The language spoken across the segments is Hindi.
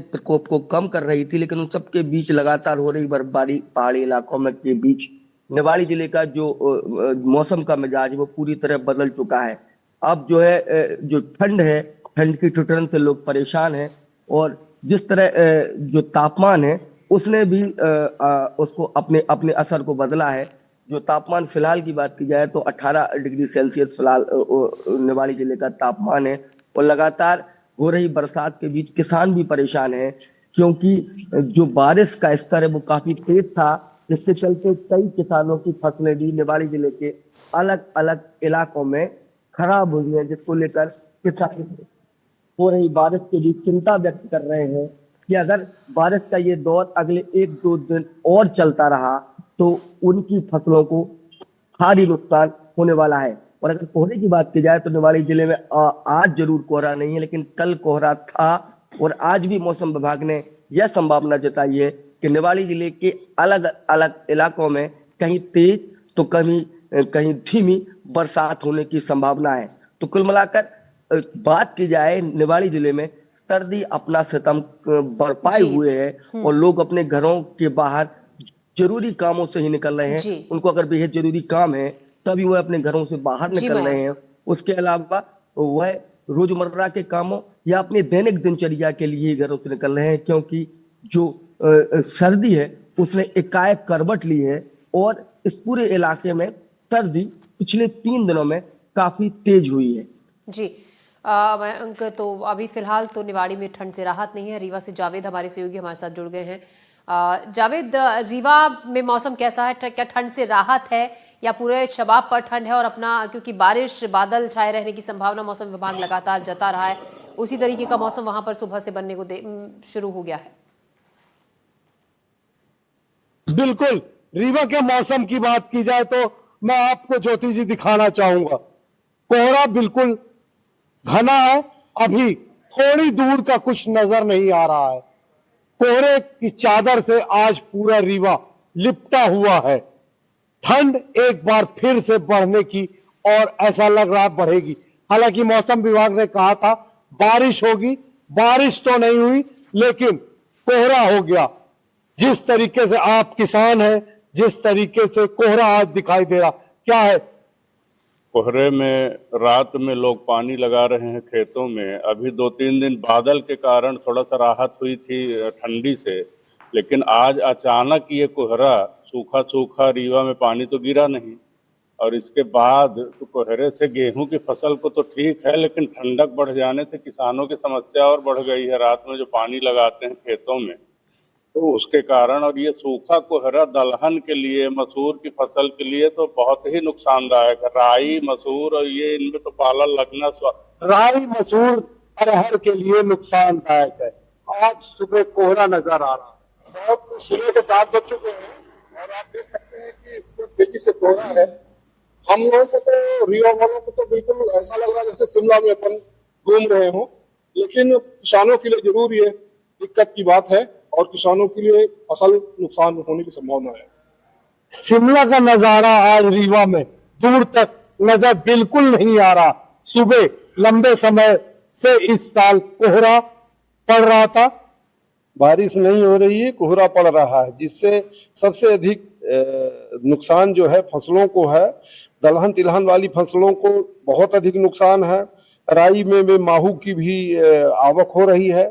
प्रकोप को कम कर रही थी, लेकिन उन सबके बीच लगातार हो रही बर्फबारी पहाड़ी इलाकों में के बीच निवाड़ी जिले का जो मौसम का मिजाज वो पूरी तरह बदल चुका है। अब जो है जो ठंड है, ठंड की ठिठुरन से लोग परेशान हैं, और जिस तरह जो तापमान है उसने भी उसको अपने अपने असर को बदला है। जो तापमान फिलहाल की बात की जाए तो 18 डिग्री सेल्सियस फिलहाल निवाड़ी जिले का तापमान है, और लगातार हो रही बरसात के बीच किसान भी परेशान है, क्योंकि जो बारिश का स्तर है वो काफी तेज था, जिसके चलते कई किसानों की फसलें भी निवाड़ी जिले के अलग अलग इलाकों में खराब हुई है, जिसको लेकर किसान हो रही बारिश के बीच चिंता व्यक्त कर रहे हैं कि अगर बारिश का ये दौर अगले 1-2 दिन और चलता रहा तो उनकी फसलों को भारी नुकसान होने वाला है। और अगर कोहरे की बात की जाए तो निवाड़ी जिले में आज जरूर कोहरा नहीं है, लेकिन कल कोहरा था, और आज भी मौसम विभाग ने यह संभावना जताई है कि निवाड़ी जिले के अलग अलग इलाकों में कहीं तेज तो कहीं कहीं धीमी बरसात होने की संभावना है। तो कुल मिलाकर बात की जाए, निवाड़ी जिले में सर्दी अपना सितम बरपाए हुए है, और लोग अपने घरों के बाहर जरूरी कामों से ही निकल रहे हैं। उनको अगर बेहद जरूरी काम है तभी वह अपने घरों से बाहर निकल रहे हैं। उसके अलावा वह रोजमर्रा के कामों या अपने दैनिक दिनचर्या के लिए ही घरों से निकल रहे हैं, क्योंकि जो सर्दी है उसने एकाएक करवट ली है, और इस पूरे इलाके में सर्दी पिछले 3 दिनों में काफी तेज हुई है। जी मयंक, तो अभी फिलहाल तो निवाड़ी में ठंड से राहत नहीं है। रीवा से जावेद हमारे सहयोगी हमारे साथ जुड़ गए हैं। जावेद, रीवा में मौसम कैसा है? क्या ठंड से राहत है या पूरे शबाब पर ठंड है? और अपना क्योंकि बारिश बादल छाए रहने की संभावना मौसम विभाग लगातार जता रहा है, उसी तरीके का मौसम वहां पर सुबह से बनने को शुरू हो गया है। बिल्कुल, रीवा के मौसम की बात की जाए तो मैं आपको ज्योति जी दिखाना चाहूंगा। कोहरा बिल्कुल घना है, अभी थोड़ी दूर का कुछ नजर नहीं आ रहा है। कोहरे की चादर से आज पूरा रीवा लिपटा हुआ है। ठंड एक बार फिर से बढ़ने की, और ऐसा लग रहा बढ़ेगी। हालांकि मौसम विभाग ने कहा था बारिश होगी, बारिश तो नहीं हुई, लेकिन कोहरा हो गया। जिस तरीके से आप किसान हैं, जिस तरीके से कोहरा आज दिखाई दे रहा, क्या है? कोहरे में रात में लोग पानी लगा रहे हैं खेतों में। अभी 2-3 दिन बादल के कारण थोड़ा सा राहत हुई थी ठंडी से, लेकिन आज अचानक ये कोहरा सूखा सूखा, रीवा में पानी तो गिरा नहीं, और इसके बाद तो कोहरे से गेहूं की फसल को तो ठीक है, लेकिन ठंडक बढ़ जाने से किसानों की समस्या और बढ़ गई है। रात में जो पानी लगाते हैं खेतों में तो उसके कारण, और ये सूखा कोहरा दलहन के लिए, मसूर की फसल के लिए तो बहुत ही नुकसानदायक है। राई, मसूर और ये इनमें तो पाला लगना राई, मसूर, अरहर के लिए नुकसानदायक है। आज सुबह कोहरा नजर आ रहा है, बहुत सुबह के 7 बज चुके हैं, और आप देख सकते हैं कि तेजी से कोहरा है। हम लोगों को तो, रीवा वालों को तो बिल्कुल ऐसा लग रहा है जैसे शिमला में अपन घूम रहे हो, लेकिन किसानों के लिए जरूर ये दिक्कत की बात है, और किसानों के लिए फसल नुकसान होने की संभावना है। शिमला का नजारा आज रीवा में दूर तक नजर बिल्कुल नहीं आ रहा। सुबह लंबे समय से इस साल कोहरा पड़ रहा था, बारिश नहीं हो रही है, कोहरा पड़ रहा है, जिससे सबसे अधिक नुकसान जो है फसलों को है। दलहन तिलहन वाली फसलों को बहुत अधिक नुकसान है। राई में माहू की भी आवक हो रही है,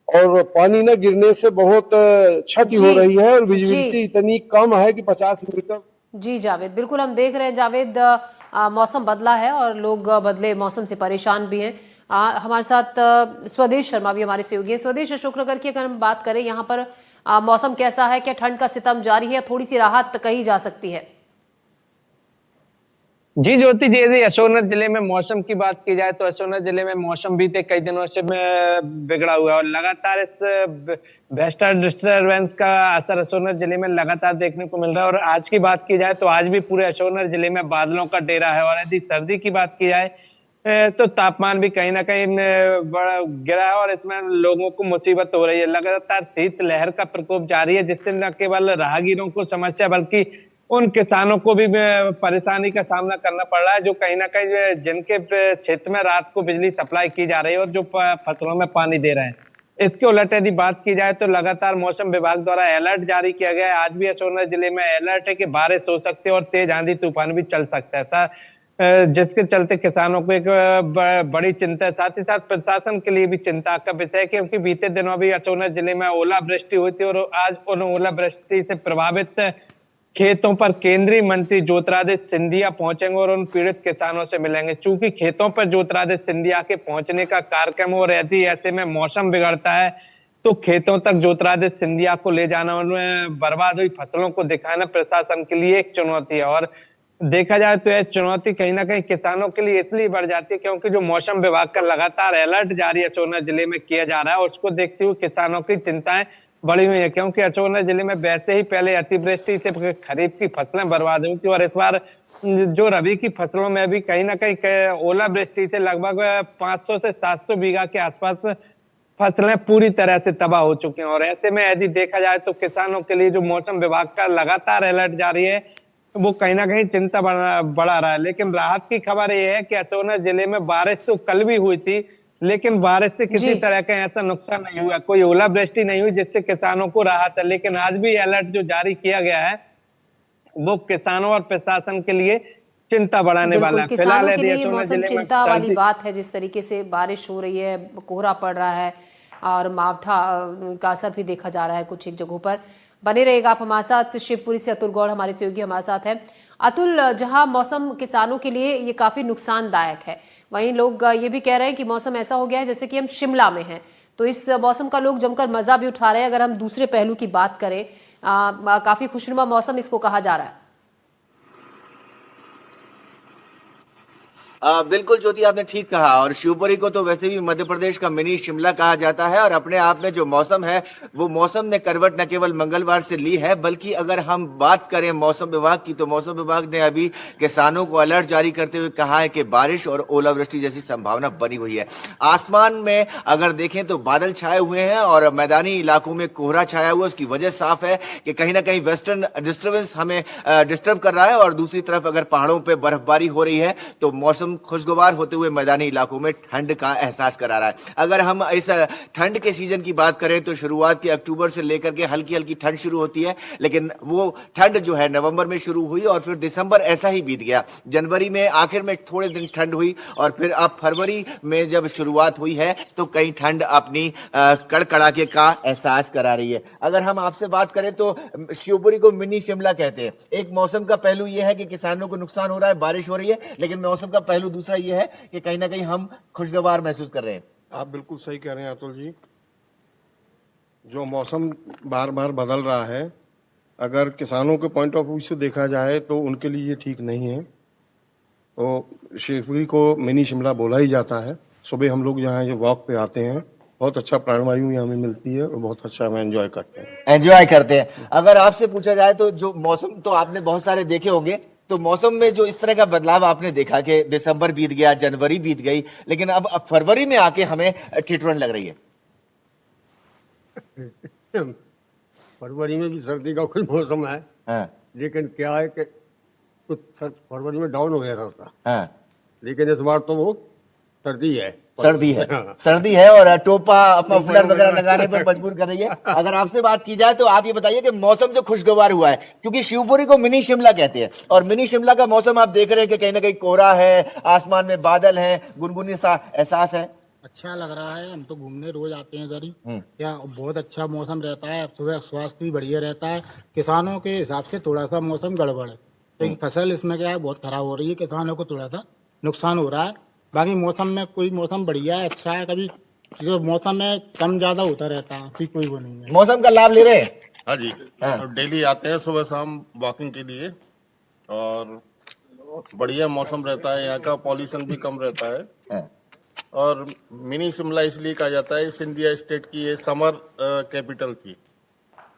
और पानी न गिरने से बहुत क्षति हो रही है, और विजिबिलिटी इतनी कम है कि 50 मीटर। जी जावेद, बिल्कुल हम देख रहे हैं जावेद, मौसम बदला है और लोग बदले मौसम से परेशान भी हैं। हमारे साथ स्वदेश शर्मा भी हमारे सहयोगी हैं। स्वदेश, शुक्रगढ़ की अगर हम बात करें, यहाँ पर मौसम कैसा है? क्या ठंड का सितम जारी है? थोड़ी सी राहत कही जा सकती है? जी ज्योति जी, यदि अशोकनगर जिले में मौसम की बात की जाए तो अशोकनगर जिले में मौसम बीते कई दिनों से बिगड़ा हुआ है, और लगातार इस वेस्टर्न डिस्टर्बेंस का असर अशोकनगर जिले में लगातार देखने को मिल रहा है। और आज की बात की जाए तो आज भी पूरे अशोकनगर जिले में बादलों का डेरा है। और यदि सर्दी की बात की जाए तो तापमान भी कहीं ना कहीं बड़ा गिरा है, और इसमें लोगों को मुसीबत हो रही है। लगातार शीत लहर का प्रकोप जारी है, जिससे न केवल राहगीरों को समस्या बल्कि उन किसानों को भी परेशानी का सामना करना पड़ रहा है, जो कहीं ना कहीं जिनके क्षेत्र में रात को बिजली सप्लाई की जा रही है और जो फसलों में पानी दे रहे हैं। इसके उलट यदि बात की जाए तो लगातार मौसम विभाग द्वारा अलर्ट जारी किया गया है। आज भी सोनभद्र जिले में अलर्ट है कि बारिश हो सकती है और तेज आंधी तूफान भी चल सकता है, जिसके चलते किसानों को एक बड़ी चिंता है। साथ ही साथ प्रशासन के लिए भी चिंता का विषय है, क्योंकि बीते दिनों भी सोनभद्र जिले में ओलावृष्टि हुई थी और आज उन ओलावृष्टि से प्रभावित खेतों पर केंद्रीय मंत्री ज्योतिरादित्य सिंधिया पहुंचेंगे और उन पीड़ित किसानों से मिलेंगे। चूंकि खेतों पर ज्योतिरादित्य सिंधिया के पहुंचने का कार्यक्रम और यदि ऐसे में मौसम बिगड़ता है तो खेतों तक ज्योतिरादित्य सिंधिया को ले जाना, उनमें बर्बाद हुई फसलों को दिखाना प्रशासन के लिए एक चुनौती है। और देखा जाए तो यह चुनौती कहीं ना कहीं किसानों के लिए इसलिए बढ़ जाती है क्योंकि जो मौसम विभाग का लगातार अलर्ट जारी सोनभद्र जिले में किया जा रहा है, उसको देखते हुए किसानों की चिंताएं बढ़ी हुई है। क्योंकि सोनभद्र जिले में वैसे ही पहले अतिवृष्टि से खरीफ की फसलें बर्बाद हुई थी और इस बार जो रबी की फसलों में भी कहीं ना कहीं ओलावृष्टि से लगभग 500 से 700 बीघा के आसपास फसलें पूरी तरह से तबाह हो चुकी हैं। और ऐसे में यदि देखा जाए तो किसानों के लिए जो मौसम विभाग का लगातार अलर्ट जारी है वो कहीं ना कहीं चिंता बढ़ा रहा है। लेकिन राहत की खबर यह है कि सोनभद्र जिले में बारिश तो कल भी हुई थी, लेकिन बारिश से किसी तरह का ऐसा नुकसान नहीं हुआ, कोई ओलावृष्टि नहीं हुई जिससे किसानों को राहत है। लेकिन आज भी अलर्ट जो जारी किया गया है वो किसानों और प्रशासन के लिए चिंता बढ़ाने वाला है। फिलहाल के लिए मौसम चिंता वाली बात है। जिस तरीके से बारिश हो रही है, कोहरा पड़ रहा है और मावठा का असर भी देखा जा रहा है कुछ एक जगहों पर। बने रहेगा आप हमारे साथ। शिवपुरी से अतुल गौड़ हमारे सहयोगी हमारे साथ हैं। अतुल, जहां मौसम किसानों के लिए ये काफी नुकसानदायक है, वहीं लोग ये भी कह रहे हैं कि मौसम ऐसा हो गया है जैसे कि हम शिमला में हैं, तो इस मौसम का लोग जमकर मजा भी उठा रहे हैं। अगर हम दूसरे पहलू की बात करें, काफी खुशनुमा मौसम इसको कहा जा रहा है। बिल्कुल ज्योति, आपने ठीक कहा। और शिवपुरी को तो वैसे भी मध्य प्रदेश का मिनी शिमला कहा जाता है और अपने आप में जो मौसम है वो मौसम ने करवट न केवल मंगलवार से ली है, बल्कि अगर हम बात करें मौसम विभाग की तो मौसम विभाग ने अभी किसानों को अलर्ट जारी करते हुए कहा है कि बारिश और ओलावृष्टि जैसी संभावना बनी हुई है। आसमान में अगर देखें तो बादल छाए हुए हैं और मैदानी इलाकों में कोहरा छाया हुआ है। उसकी वजह साफ है कि कहीं ना कहीं वेस्टर्न डिस्टर्बेंस हमें डिस्टर्ब कर रहा है और दूसरी तरफ अगर पहाड़ों पर बर्फबारी हो रही है तो मौसम खुशगवार होते हुए मैदानी इलाकों में ठंड का एहसास करा रहा है। अगर हम इस ठंड के सीजन की बात करें तो शुरुआत की अक्टूबर से लेकर के हल्की हल्की ठंड शुरू होती है, लेकिन वो ठंड जो है नवंबर में शुरू हुई और फिर दिसंबर ऐसा ही बीत गया। जनवरी में आखिर में थोड़े दिन ठंड हुई और फिर अब फरवरी में जब शुरुआत हुई है तो कहीं ठंड अपनी कड़कड़ाके का एहसास करा रही है। अगर हम आपसे बात करें तो शिवपुरी को मिनी शिमला कहते हैं। एक मौसम का पहलू यह है कि किसानों को नुकसान हो रहा है, बारिश हो रही है, लेकिन मौसम का पहलू दूसरा ये है कि कहीं ना कहीं हम खुशगवार महसूस कर रहे हैं। आप बिल्कुल सही कह रहे हैं अतुल जी। जो मौसम बार बार बदल रहा है, अगर किसानों के पॉइंट ऑफ व्यू से देखा जाए तो उनके लिए ये ठीक नहीं है। तो शिवपुरी को मिनी शिमला बोला ही जाता है। सुबह हम लोग यहाँ वॉक पे आते हैं, बहुत अच्छा प्राणवायु यहाँ में मिलती है और बहुत अच्छा हम एंजॉय करते हैं। अगर आपसे पूछा जाए तो जो मौसम तो आपने बहुत सारे देखे होंगे, तो मौसम में जो इस तरह का बदलाव आपने देखा कि दिसंबर बीत गया, जनवरी बीत गई, लेकिन अब फरवरी में आके हमें ठिठुरन लग रही है। फरवरी में भी सर्दी का कोई मौसम है, हाँ। लेकिन क्या है कि कुछ फरवरी में डाउन हो गया था उसका, हाँ। लेकिन इस बार तो वो सर्दी है। सर्दी है और टोपा अपना मफलर वगैरह लगाने पर मजबूर कर रही है। अगर आपसे बात की जाए तो आप ये बताइए कि मौसम जो खुशगवार हुआ है, क्योंकि शिवपुरी को मिनी शिमला कहते हैं और मिनी शिमला का मौसम आप देख रहे हैं कि कहीं ना कहीं कोहरा है, आसमान में बादल हैं, गुनगुनी सा एहसास है। अच्छा लग रहा है। हम तो घूमने रोज आते हैं इधर ही, क्या बहुत अच्छा मौसम रहता है। सुबह स्वास्थ्य भी बढ़िया रहता है। किसानों के हिसाब से थोड़ा सा मौसम गड़बड़ है, लेकिन फसल इसमें क्या है बहुत खराब हो रही है, किसानों को थोड़ा सा नुकसान हो रहा है। बाकी मौसम में कोई मौसम बढ़िया है, अच्छा है। कभी जो मौसम में कम ज्यादा होता रहता है, फिर कोई वो नहीं है। मौसम का लाभ ले रहे हैं? हाँ जी, डेली आते हैं सुबह शाम वॉकिंग के लिए और बढ़िया मौसम रहता है। यहाँ का पॉल्यूशन भी कम रहता है और मिनी शिमला इसलिए कहा जाता है, इस इंडिया स्टेट की ये समर कैपिटल थी,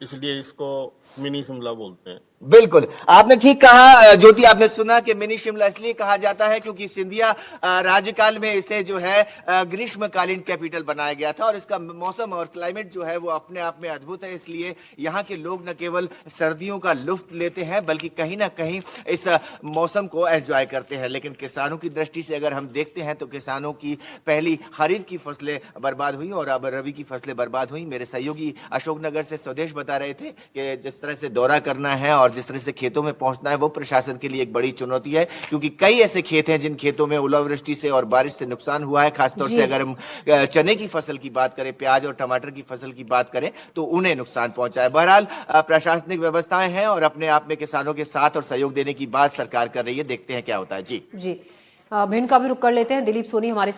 इसलिए इसको मिनी शिमला बोलते हैं। बिल्कुल, आपने ठीक कहा ज्योति। आपने सुना कि मिनी शिमला इसलिए कहा जाता है क्योंकि सिंधिया राज्यकाल में इसे जो है ग्रीष्मकालीन कैपिटल बनाया गया था और इसका मौसम और क्लाइमेट जो है वो अपने आप में अद्भुत है। इसलिए यहाँ के लोग न केवल सर्दियों का लुत्फ लेते हैं बल्कि कहीं ना कहीं इस मौसम को एंजॉय करते हैं। लेकिन किसानों की दृष्टि से अगर हम देखते हैं तो किसानों की पहली खरीफ की फसलें बर्बाद हुई और अब रबी की फसलें बर्बाद हुई। मेरे सहयोगी अशोकनगर से स्वदेश बता रहे थे कि जिस तरह से दौरा करना है और जिस तरह से खेतों में पहुंचना है वो प्रशासन के लिए एक बड़ी चुनौती है, क्योंकि कई ऐसे खेत हैं जिन खेतों में ओलावृष्टि से और बारिश से नुकसान हुआ है। खासतौर से अगर हम चने की फसल की बात करें, प्याज और टमाटर की फसल की बात करें तो उन्हें नुकसान पहुंचा है। बहरहाल प्रशासनिक व्यवस्थाएं हैं और अपने आप में किसानों के साथ और सहयोग देने की बात सरकार कर रही है। देखते हैं क्या होता है। जी भिंड का भी रुख कर लेते हैं। दिलीप सोनी हमारे